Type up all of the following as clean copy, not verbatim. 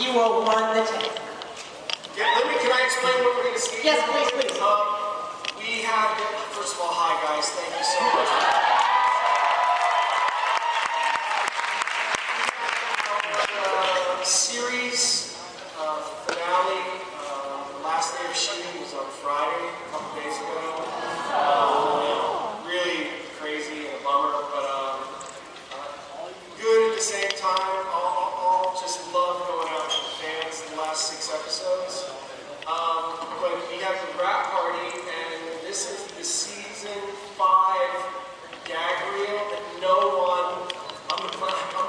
You will run the tape. Yeah, can I explain what we're going to see? Yes, please, please. We have, first of all, hi guys, thank you so much. Series finale, the last day of shooting was on Friday, a couple days ago. Really crazy and a bummer, but good at the same time. All just love going out with the fans the last 6 episodes. But we have the wrap party, and this is the season 5 gag reel that no one, I'm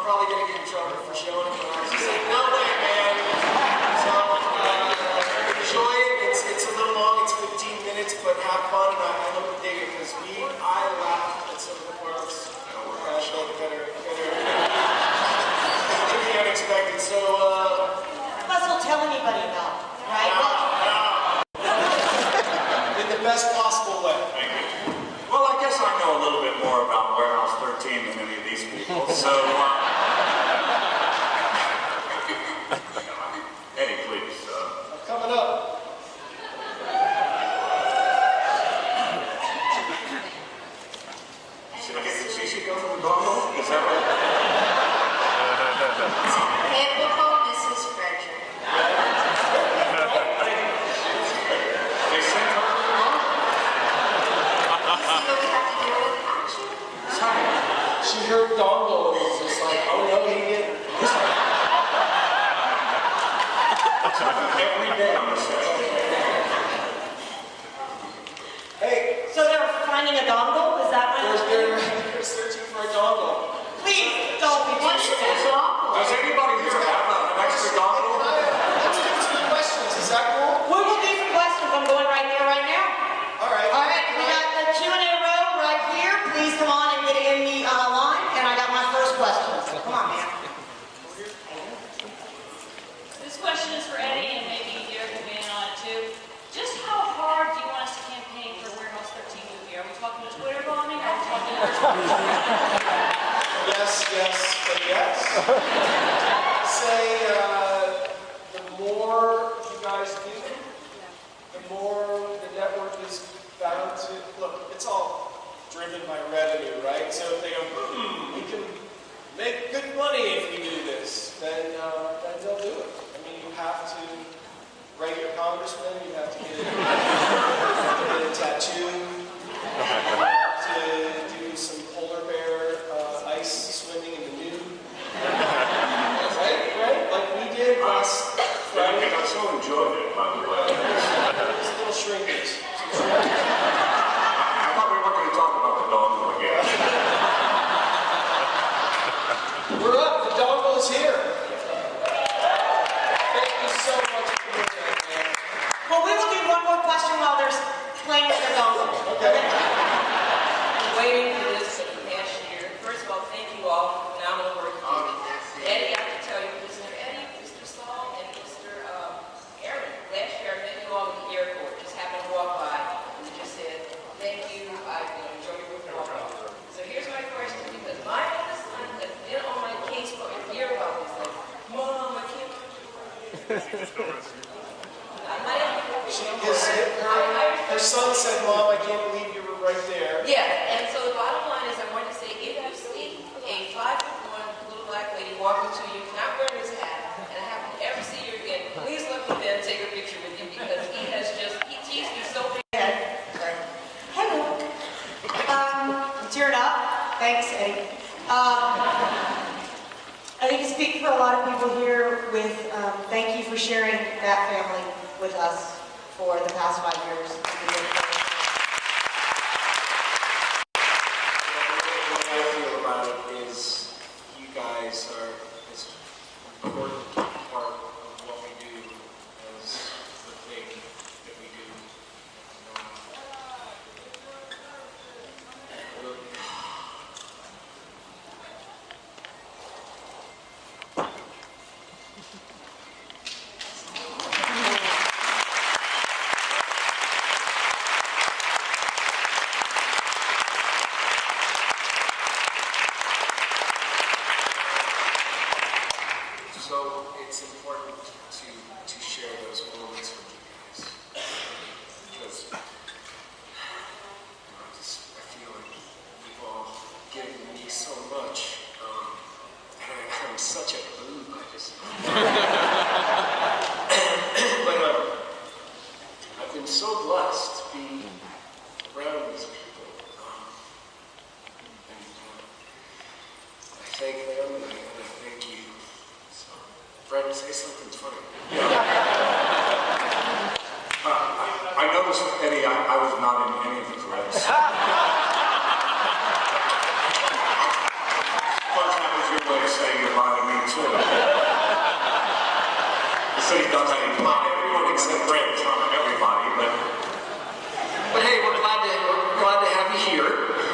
probably going to get in trouble for showing it, but I was just like, no way, man. So, enjoy it. It's a little long, it's 15 minutes, but have fun, and I hope you dig it, because I laughed at some of the parts that are unexpected. So, Plus, we'll tell anybody about it, right? In the best possible way. Thank you. Well, I guess I know a little bit more about Warehouse 13 than any of these people, so, Eddie, please. Coming up. She should go from the dongle? Is that right? Typical Mrs. Frederick. They sent her to the dongle? See what we have to do with action? She heard dongle and was just like, oh no, he didn't. Every day on the set. Hey, So they're finding a dongle? Is that what they're searching for a dongle. Please don't be What's doing the that. dongle? Does anybody here have an extra dongle? Let's do 2 questions, is that cool? We will do some questions. I'm going right there right now. Alright. All right, we got the Q&A row right here. Please come on and get in the line. And I got my first question. Come on, man. This question is for Eddie, and maybe Derek will be in on it too. Just how hard do you want us to campaign for Warehouse 13 movie? Are we talking Twitter bombing? Are we talking Yes, but yes. Say, the more you guys do, the more the network is bound to, look, it's all driven by revenue, right? So if they go, we can make good money if we do this, then they'll do it. I mean, you have to write your congressman, you have to get a tattoo, to do some polar bear ice swimming in the nude. Right? Like we did last Friday. I so enjoyed it, by the way. There's a little shrinkage. I thought we weren't going to talk about the dongle again. We're up. The dongle is here. Thank you so much for doing that, man. Well, we will do one more question while they're playing with their dongle. Okay. Waiting for this for the past year. First of all, thank you all for phenomenal work. Eddie, I have to tell you, Mr. Eddie, Mr. Saul, and Mr. Aaron. Last year I met you all in the airport. Just happened to walk by and just said, thank you, I enjoy your work. So here's my question, because my oldest son has been on my case for a year about this. Like, Mom, I can't Her son said, Mom, I can't believe you were right there. Yeah, and so the bottom line is I want to say, if you see a 5'1" little black lady walking to you, not wearing his hat, and I happen to ever see you again, please let me then take a picture with you, because he teased me so bad. Hello. I'm tearing up. Thanks, Eddie. I think you speak for a lot of people here with thank you for sharing that family with us for the past 5 years. What I feel about it is you guys are this important part of what we do as the thing that we do. So it's important to share those moments with you guys. Because I feel like you've all given me so much. And I'm such a boob, I just... But I've been so blessed to be around these people. And I thank them and I thank you. So, Brent, say something funny. I noticed, Eddie, I was not in any of the threads. But that was your way of saying goodbye to me, too. The city does say goodbye to everyone except Brent, from everybody, but hey, we're glad to have you here.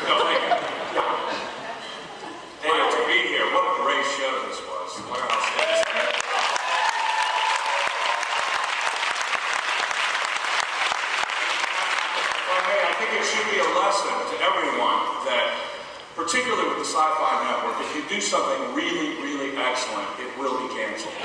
no, thank you. Glad to be here. What a great show this was. The warehouse days. Well, hey, I think it should be a lesson to everyone that, particularly with the Sci-Fi Network, if you do something really, really excellent, it will be canceled.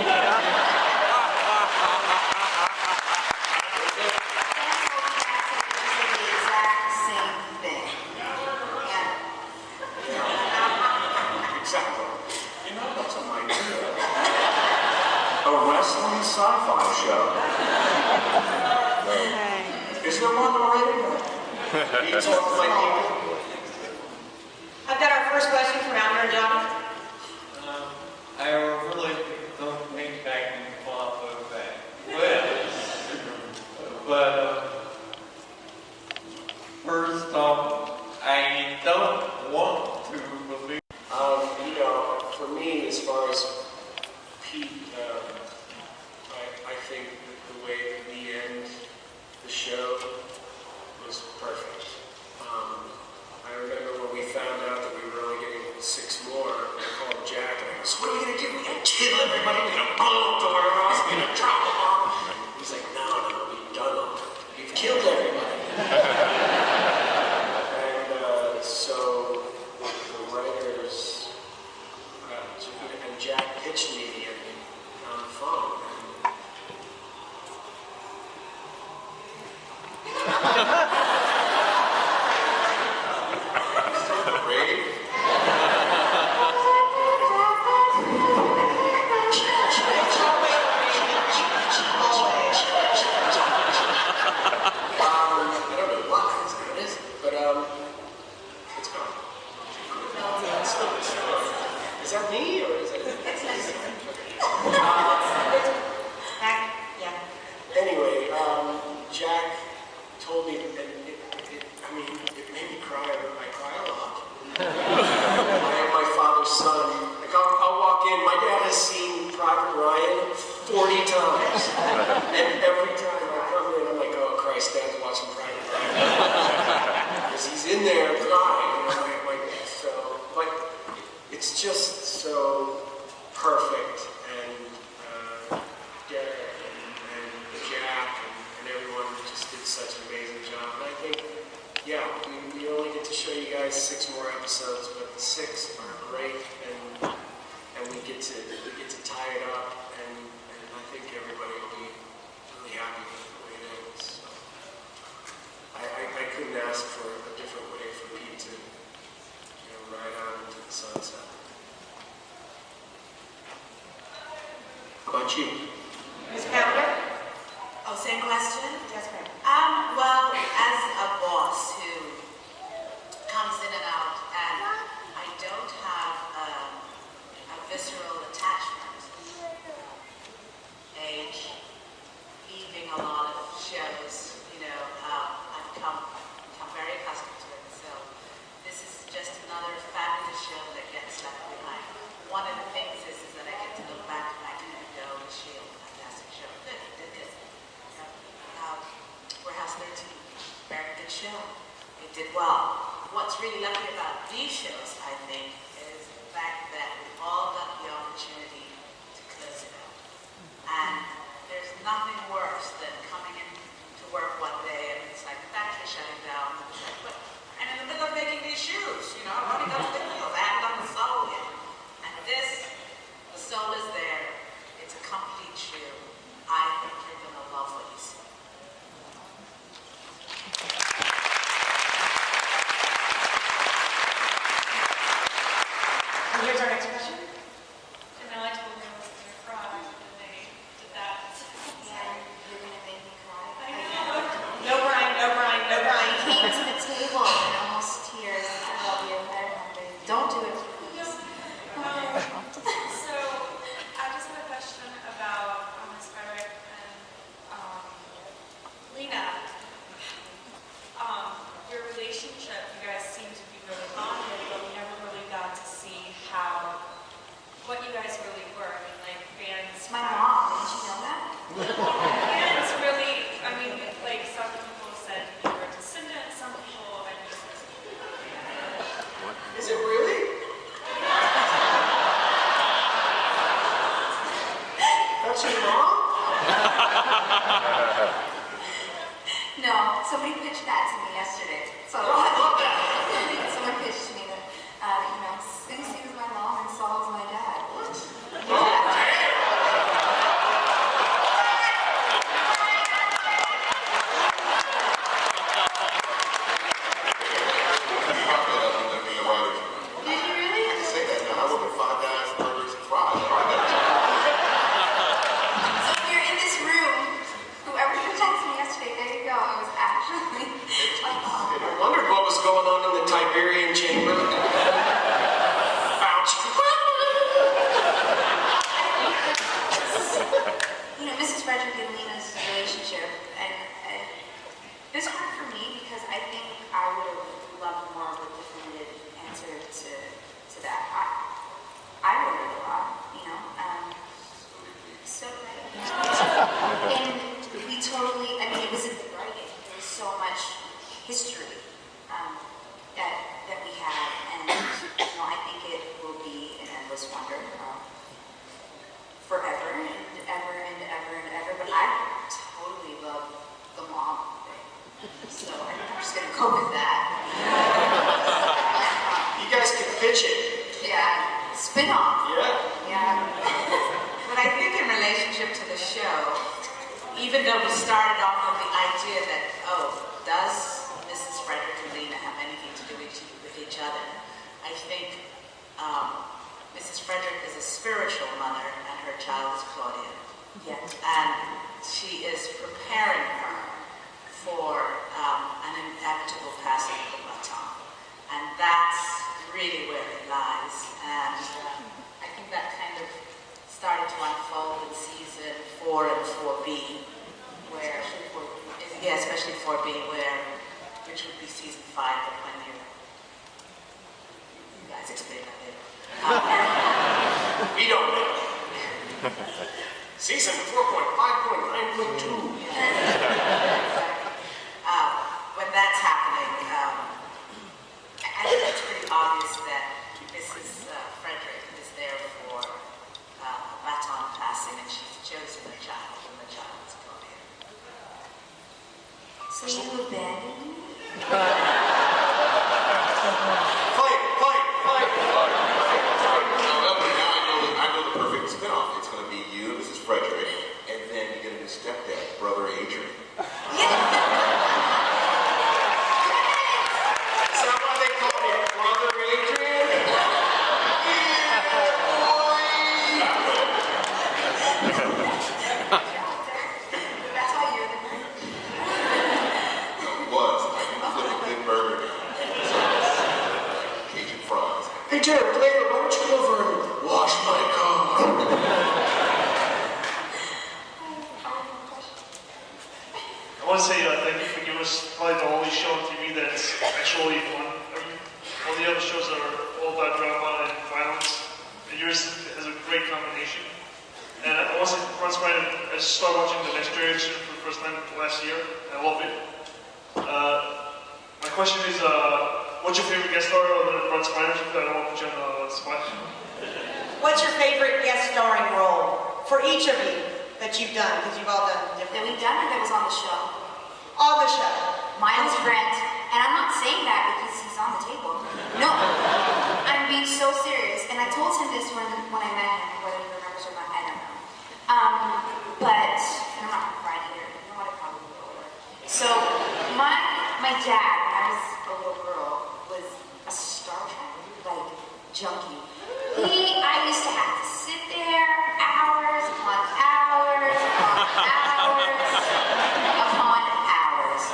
Exactly. You know, that's an idea. A wrestling sci-fi show. Is there one already? You talk to my people. I've got our first question from out here, Johnny. I really don't think I can follow that well. But first off, I don't want to believe. You know, for me, as far as Pete, I think that the way that we end the show was perfect. I remember when we found out that we were only getting 6 more, I called Jack and I goes, what are we going to do? We're going to kill everybody? We're going to blow up the warehouse? We're going to drop them off? He's like, no, we've done them. We've killed everybody. And so the writers, and Jack pitched me the ending on the phone. Brave. I don't know why it is, but it's gone. Is that me or is it? Yeah. Anyway, Jack told me, and it made me cry. I cry a lot. I am my father's son. Like I'll walk in. My dad has seen Private Ryan 40 times, and every time I come in, I'm like, oh Christ, Dad's watching Private Ryan because he's in there crying. But it's just so perfect, and Derek and Jack and everyone just did such an amazing job. And I think, yeah, we only get to show you guys 6 more episodes, but the 6 are great, and we get to tie it up, and I think everybody will be really happy with the way it ends. So I couldn't ask for a different way for Pete to ride out into the sunset. How about you? Ms. Pounder? Oh, same question? Yes, ma'am. Well, as a boss who comes in and out, and I don't have a visceral attachment, age, leaving a lot of shows, I've become very accustomed to it. So this is just another fabulous show that gets left behind. One of the things is that I get to look back to Magneto, The Shield, fantastic show. Good. Warehouse 13, very good show. It did well. What's really lovely about these shows, I think, is the fact that we all got the opportunity to close it out. And there's nothing worse than coming in to work one day and it's like the factory shutting down. It's like, but I'm in the middle of making these shoes, I'm running up the wheels, I haven't done the sole yet. And this, the sole is there. It's a complete what's your mom? No, somebody pitched that to me yesterday. So Oh, I love that. someone pitched to me that, Susie was my mom and Saul was my dad. What? Did you really? I say that now. I work at Five Guys Burgers and Fries. So if you're in this room, whoever texted me yesterday, there you go. It was actually my mom. I wondered what was going on in the Tiberian chamber. Ouch. Mrs. Frederick and Lena's relationship, and it was hard for me because I think I would have loved more of a definitive answer to that. I worried a lot, so and we totally, it was in the writing. There was so much history that we had, and I think it will be an endless wonder forever and ever and ever and ever. But I totally love the mom thing, so I think I'm just gonna go with that. You guys can pitch it. Yeah, spin-off. Yeah. But I think in relationship to the show, even though we started off with the idea that, does Mrs. Frederick and Lena have anything to do with each other? I think Mrs. Frederick is a spiritual mother and her child is Claudia. Yes. And she is preparing her for an inevitable passing of the baton. And that's really where it lies. And I think that kind of started to unfold in season 4 and 4B, where, especially 4B, which would be season 5, but when you guys explain that later. We don't know. Season 4.5.9.2. When that's happening, I think it's pretty obvious that Mrs. Frederick is there for a baton passing, and she's chosen a child, and the child is Claudia. So you abandoned me? I know the perfect spinoff. It's going to be you, Mrs. Frederick, and then you get a new stepdad, Brother Adrian. Is that why they call me Brother Adrian? That's why you're the man. It was. I can flip a good burger. Cajun fries. Hey Jared, later, why don't you come over and wash my car? I want to say thank you for giving us probably the only show on TV that's actually fun. All the other shows are all about drama and violence, and yours has a great combination. And I want to say, I started watching the next generation for the first time last year. I love it. My question is, what's your favorite guest star other than Brent Spiders? I don't want to put you on the spot. What's your favorite guest starring role for each of you that you've done? Because you've all done That different. we've done or that was on the show? On the show. Mine was Brent, and I'm not saying that because he's on the table. No, I'm being so serious, and I told him this when I met him, whether he remembers or not, I don't know. But, and I'm not gonna cry here, you know what, I probably will. So, my dad, when I was a little girl, was a Star Trek, junkie. I used to have to sit there hours upon hours upon hours upon hours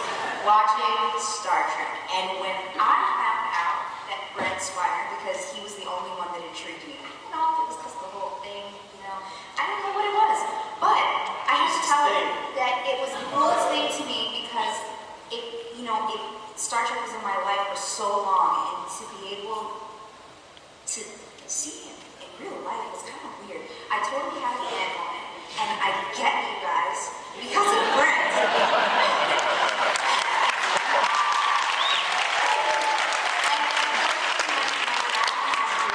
watching Star Trek. And when I found out that Brent Spiner, because he was the only one that intrigued me, I don't know if it was because the whole thing, I didn't know what it was. But I have to tell you that it was the coolest thing to me because Star Trek was in my life for so long, and to be able to see him in real life was kind of weird. I totally had a fan moment, and I get you guys because of Brent.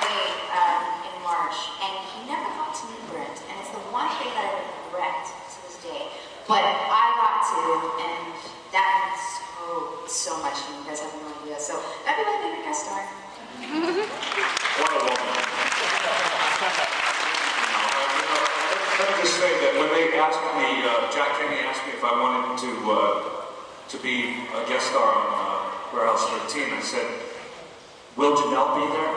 In March, and he never got to meet Brent, and it's the one thing that I but I got to, and that means so much to me. You guys have no idea. So that'd be my favorite guest star. What a woman. Let me just say that when they asked me, Jack Kenny asked me if I wanted to be a guest star on Warehouse 13, I said, will Genelle be there?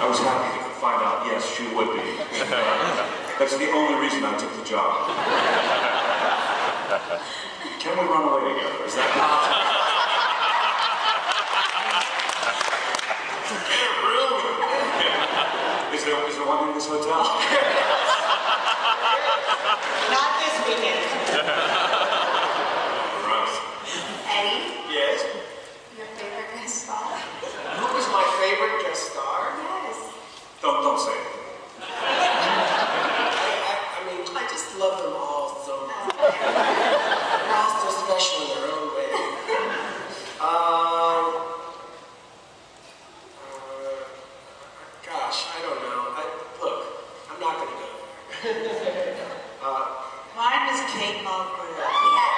I was happy to find out, yes, she would be. That's the only reason I took the job. Can we run away together? Is that possible? Is there one in this hotel? Not this weekend. Right. Eddie, Yes. your favorite guest star? Who was my favorite guest star? Yes. Don't say it. I mean, I just love them all so much. They're all so special in their own way. Gosh, I don't know. Look, I'm not going to go there. Mine was Kate Mulgrew. Yeah.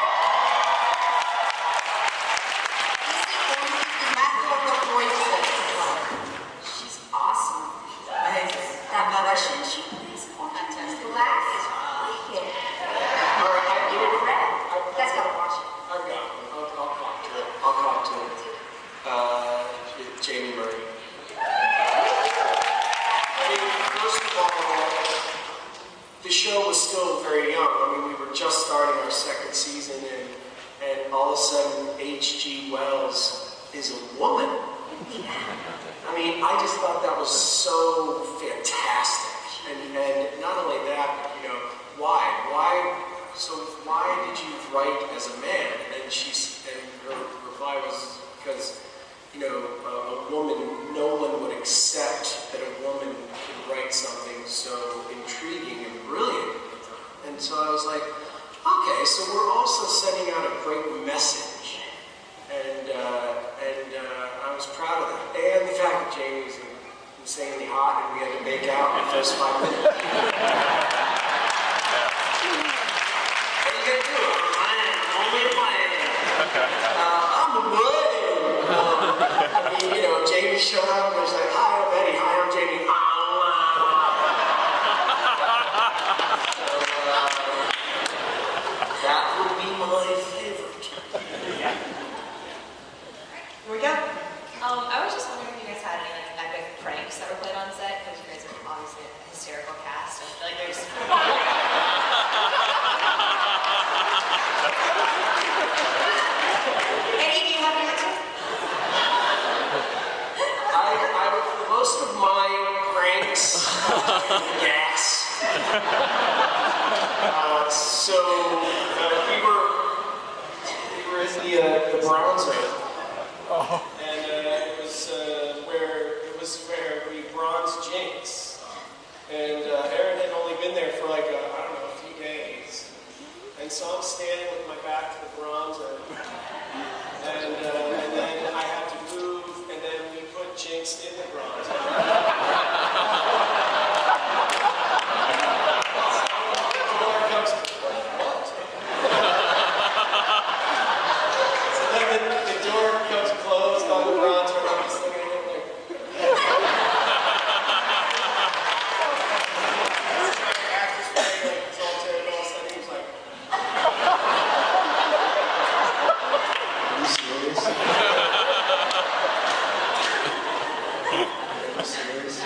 That's what the voice is. She's awesome. That Russian she plays for fantastic. Black is wicked. All right, You did red. You guys gotta watch it. I've got one. I'll talk to it. I'll talk to it. Jamie Murray. I mean, first of all, the show was still very young. I mean, we were just starting our second season, and all of a sudden, H.G. Wells is a woman. I mean, I just thought that was so fantastic. And not only that, but, you know, why? So why did you write as a man? And her reply was because, you know, a woman, no one would accept that a woman could write something so intriguing and brilliant. And so I was like, okay, so we're also sending out a great message. And I was proud of that. And the fact that Jamie was insanely hot and we had to make out in the first 5 minutes. What are you going to do? Only a plan. I'm the buddy. I mean, you know, Jamie showed up and was like, hi, I'm Eddie. Hi, I'm Jamie. That would be my favorite. Here we go. I was just wondering if you guys had any like epic pranks that were played on set, because you guys are obviously a hysterical cast. I feel like there's. Eddie, do you have an answer? Most of my pranks gas. We were in the bronzer, and it was where we bronzed Jinx, and Aaron had only been there for like a few days, and so I'm standing with my back to the bronzer, and then I had to move, and then we put Jinx in the bronzer. The door comes closed on the bronzer, and I'm just looking at him like... Are you serious? Are you serious?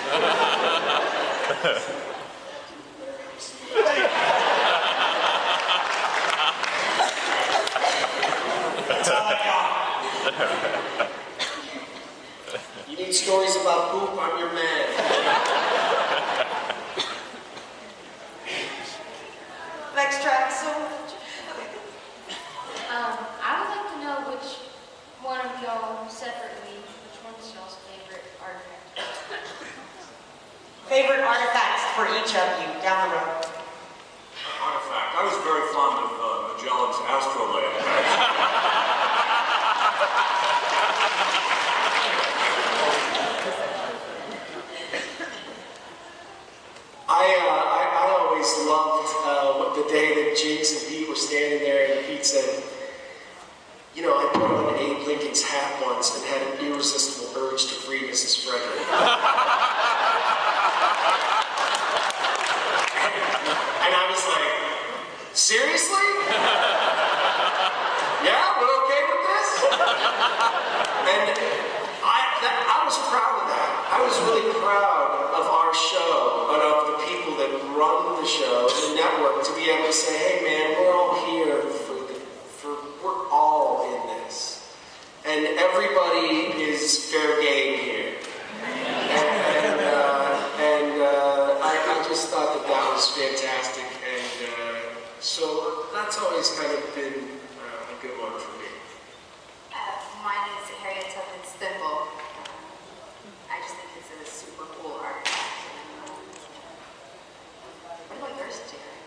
That's all I got. You need stories about poop, I'm your man. Next track, so. I would like to know which one of y'all separately, which one's y'all's favorite artifact? Favorite artifacts for each of you down the road. Artifact. I was very fond of Magellan's astrolabe. I always always loved the day that Jinx and Pete were standing there, and Pete said, you know, I put on Abe Lincoln's hat once and had an irresistible urge to free Mrs. Frederick. And I was like, seriously? Yeah, we're okay with this? And I was proud of that. I was really proud of our show and of the people that run the show, the network, to be able to say, hey man, we're all here we're all in this. And everybody is fair game here. And I just thought that was fantastic. And so that's always kind of been a good one for me. Mine is Harriet Tubman's thimble. I just think it's a super cool artifact. What about yours, Jared?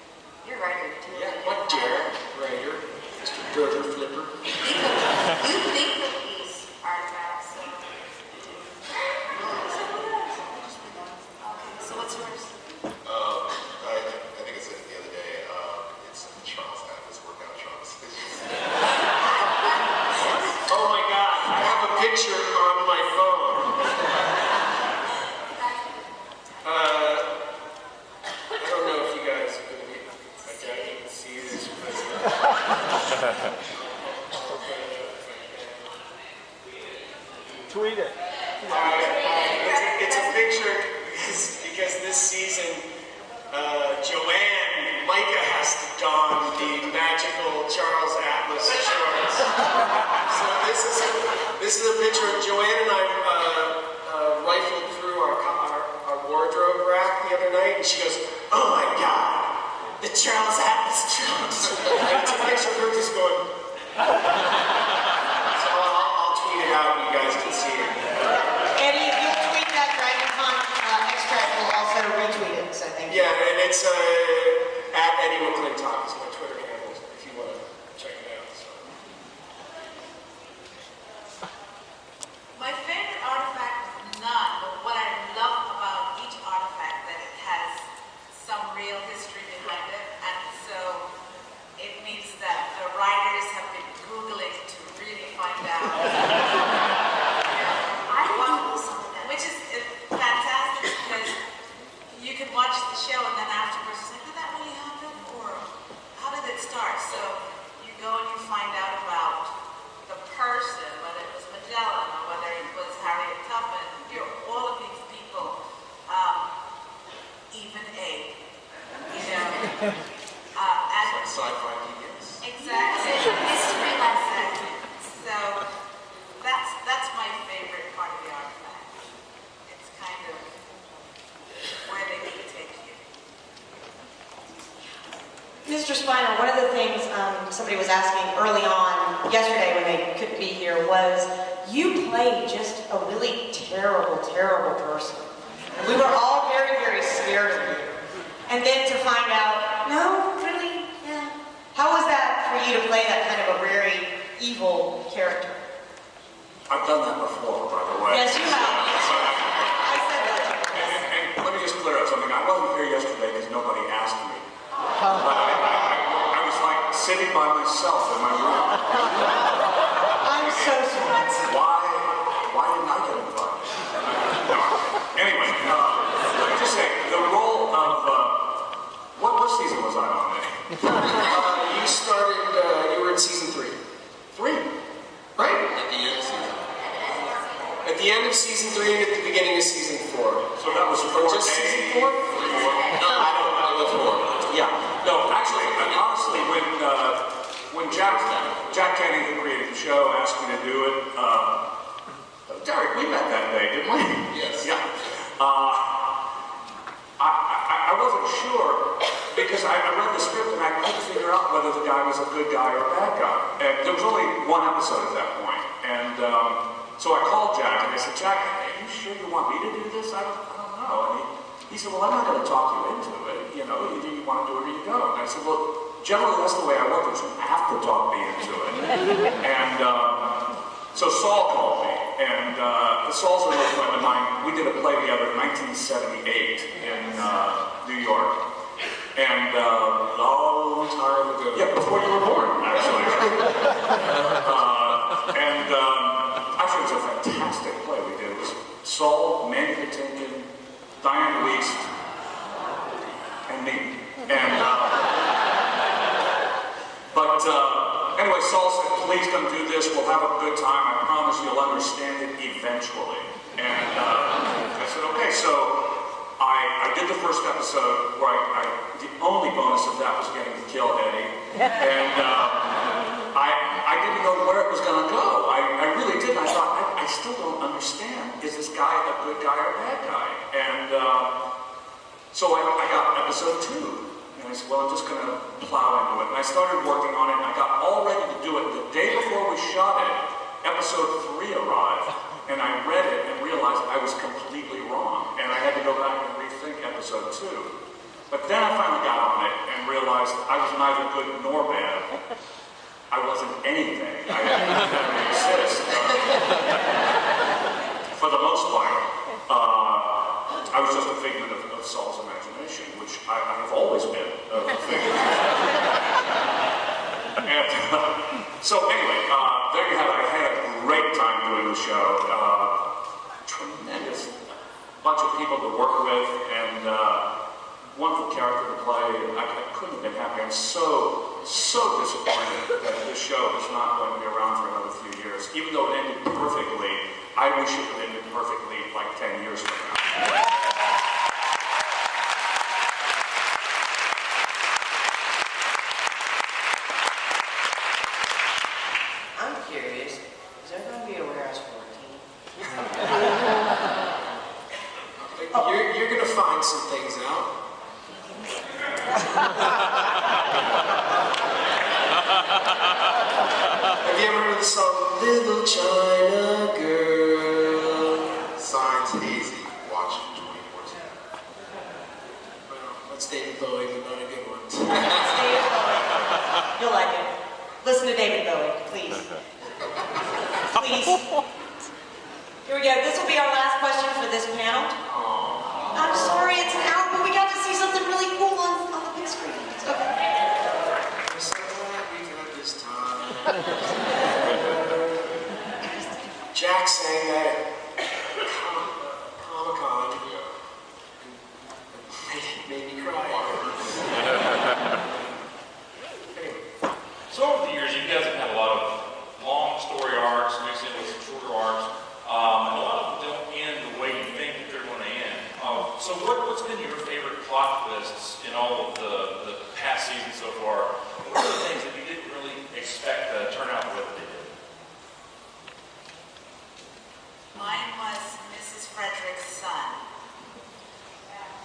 You're a writer too. Yeah, what Jared? Writer. Mr. Burger Flipper. You think of these artifacts, so... Okay, so what's yours? I think I said it the other day. It's Charles Atlas workout trunks. Oh my God, I have a picture on my phone. I don't know if you guys are going to be, I can't even see this. Tweet it. It's a picture because this season, Joanne, Micah has to don the magical Charles Atlas shorts. So this is a picture of Joanne and I rifled through our wardrobe rack the other night, and she goes, "Oh my God, the Charles Atlas trunks!" And it's a picture of her just going. So I'll tweet it out, and you guys can see it. Eddie, if you'll tweet that DragonCon extract, we'll also retweet it, so thank you. Yeah, and it's at Eddie McClintock is my Twitter handle, if you want to check it out. So. My favorite artifact is none, but what I love about each artifact that it has some real history behind it, and so it means that the writers have been Googling to really find out. Which is fantastic because you can watch the show and then afterwards say, did that really happen? Or how did it start? So you go and you find out about the person, whether it was Magellan or whether it was Harriet Tubman, all of these people, even Abe, and Sci-fi PBS. exactly. History lesson. So that's my favorite part of the artifact. It's kind of where they need to take you. Mr. Spinal, one of the things somebody was asking early on yesterday when they couldn't be here was, you played just a really terrible, terrible person. And we were all very, very scared of you. And then to find out, no, really, yeah. How was that for you to play that kind of a very evil character? I've done that before, by the way. Yes, you have. I said that. And let me just clear up something. I wasn't here yesterday because nobody asked me. I was like sitting by myself in my room. I'm so sorry. Why didn't I get invited? No. Anyway, let me just say, the role of, what season was I on there? You started, you were in season 3. 3? Right? At the end of season. At the end of season 3 and at the beginning of season 4. So that was Or just season 4? No, I don't know. That's more. Yeah. No, actually, honestly, when Jack Kenny, who created the show, asked me to do it, Derek, we met that day, didn't we? Yes. Yeah. I wasn't sure because I read the script and I couldn't figure out whether the guy was a good guy or a bad guy. And there was only one episode at that point. And so I called Jack and I said, Jack, are you sure you want me to do this? I don't know. And he said, well, I'm not going to talk you into it. You know, either you want to do it or you don't. And I said, well, generally that's the way I work, is you have to talk me into it. And so Saul called me, and Saul's a good friend of mine. We did a play together in 1978 in New York. And long time ago. Yeah, before you were born, actually. Actually, it was a fantastic play we did. It was Saul, Manny Patinkin, Diane Wiest, and me. Anyway, Saul said, please don't do this. We'll have a good time. I promise you'll understand it eventually. And I said, okay. So I did the first episode where the only bonus of that was getting to kill Eddie. And I didn't know where it was going to go. I really didn't. I thought, I still don't understand. Is this guy a good guy or a bad guy? And so I got episode 2. And I said, well, I'm just going to plow into it. And I started working on it, and I got all ready to do it. The day before we shot it, episode 3 arrived, and I read it and realized I was completely wrong. And I had to go back and rethink episode 2. But then I finally got on it and realized I was neither good nor bad. I wasn't anything. I didn't exist. For the most part, I was just a figment of Saul's imagination, which I have always been a figment of. And so anyway, there you have it. I had a great time doing the show. Tremendous bunch of people to work with, and wonderful character to play. I couldn't have been happier. I'm so disappointed that this show is not going to be around for another few years. Even though it ended perfectly, I wish it would ended perfectly like 10 years from now. I'm curious, is there going to be a Warehouse 14? You're going to find some things out. Have you ever heard the song Little China Girl? Signs hazy. Watch 2014. Well, that's David Bowie, but not a good one. That's David Bowie. You'll like it. Listen to David Bowie, please. Please. Here we go. This will be our last question for this panel. I'm sorry it's an hour, but we got to see something really cool on the big screen. It's okay. I'm so glad we've had this time. Jack sang that at Comic-Con and made me cry. So over the years, you guys have had a lot of long story arcs, mixed in with some shorter arcs, and a lot of them don't end the way you think that they're going to end. So what's been your favorite plot twists in all of the past seasons so far? What are the things that you didn't really expect to turn out the way that they did? Mine was Mrs. Frederick's son.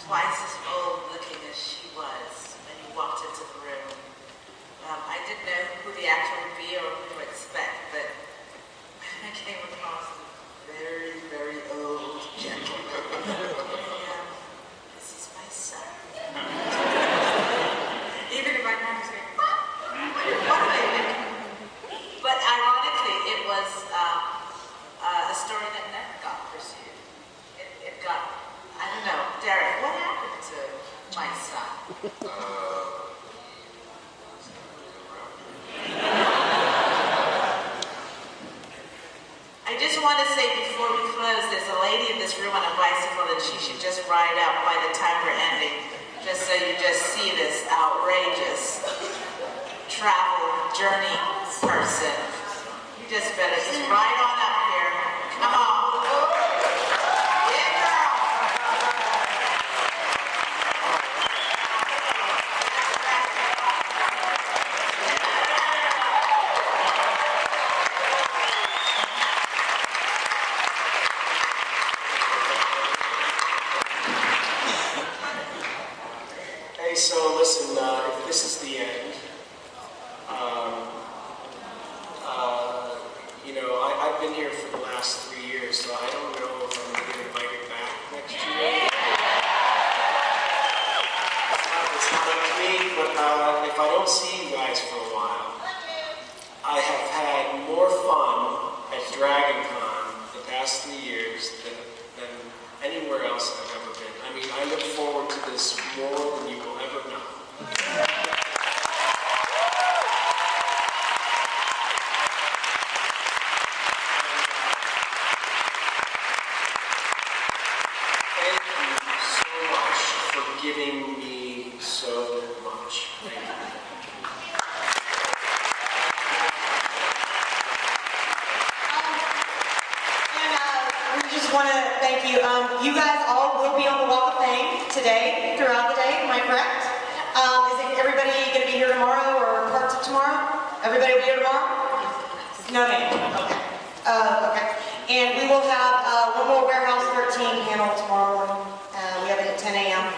Twice as old looking as she was when he walked into the room. I didn't know who the actor would be or who to expect, but I came across a very, very old gentleman. This is my son. Even if my mom was going, what are they doing? But ironically, it was a story that never got pursued. It got, I don't know, Derek, what happened to my son? I just want to say before we close, there's a lady in this room on a bicycle and she should just ride out by the time we're ending, just so you just see this outrageous travel journey person. You just better just ride on up here. Come on. Yeah, girl. Hey, so listen, if this is the end, I've been here for the last 3 years, so I don't know if I'm going to get invited back next year. It's not up to me, but if I don't see you guys for a while, I have had more fun at DragonCon the past 3 years than anywhere else I've ever been. I mean, I look forward to this more than you will ever know. so much. Thank you. We just want to thank you. You guys all will be on the Walk of Fame today, throughout the day. Am I correct? Is everybody going to be here tomorrow or parts of tomorrow? Everybody will be here tomorrow? No, ma'am. Okay. Okay. And we will have one more Warehouse 13 panel tomorrow morning. We have it at 10 a.m.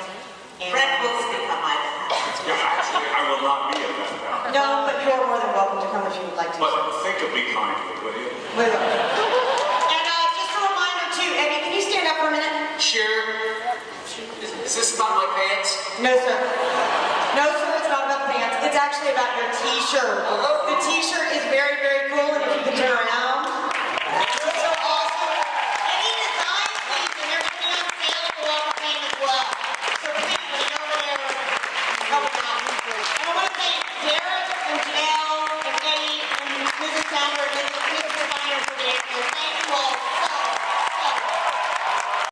Brent will speak on my behalf. Yeah, actually, I will not be at that now. No, but you are more than welcome to come if you would like to. But think of me kindly, will you? We will. And just a reminder too, Eddie, can you stand up for a minute? Sure. Is this about my pants? No, sir. No, sir, it's not about the pants. It's actually about your t-shirt. The t-shirt is very, very cool, and if you can turn around, it's so awesome. Eddie designed these, and they're going to be on sale at the Walk of Fame as well. So please, get over there and help them out. And I want to thank